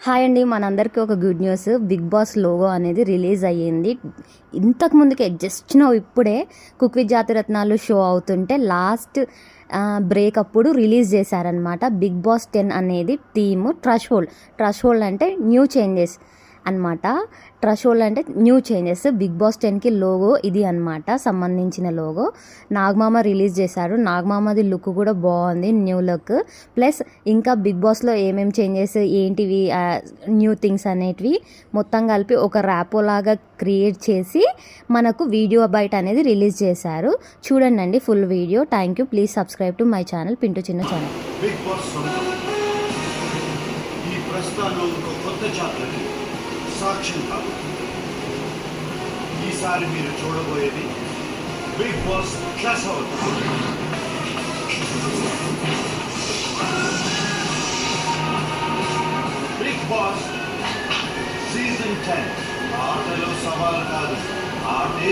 Hi అండి, మనందరికీ ఒక good news. Bigg Boss logo అనేది రిలీజ్ అయ్యింది. ఇంతకు ముందుకే జస్ట్ ఇప్పుడే కుక్ విత్ జాతిరత్నాలు షో అవుతుంటే లాస్ట్ బ్రేక్ అప్పుడు రిలీజ్ చేశారనమాట. బిగ్ బాస్ 10 అనేది థీమ్ ట్రష్ హోల్డ్ అంటే న్యూ చేంజెస్ అనమాట. ట్రషోల్డ్ అంటే న్యూ చేంజెస్. బిగ్ బాస్ 10కి లోగో ఇది అనమాట, సంబంధించిన లోగో. నాగమామ రిలీజ్ చేశారు. నాగమామది లుక్ కూడా బాగుంది, న్యూ లుక్. ప్లస్ ఇంకా బిగ్ బాస్లో ఏమేమి చేంజెస్ ఏంటివి న్యూ థింగ్స్ అనేటివి మొత్తం కలిపి ఒక ర్యాపో లాగా క్రియేట్ చేసి మనకు వీడియో బయట అనేది రిలీజ్ చేశారు. చూడండి full video. Thank you. Please subscribe to my channel, Pintu చిన్న ఛానల్. బిగ్ బాస్ ఈ ప్రస్థానంలో ఒక కొత్త జాతరకి సాక్ష్యం కాదు. ఈసారి మీరు చూడబోయేది బిగ్ బాస్ క్లాస్ అవుతుంది. బిగ్ బాస్ సీజన్ 10 ఆటలో సవాల్ కాదు, ఆటే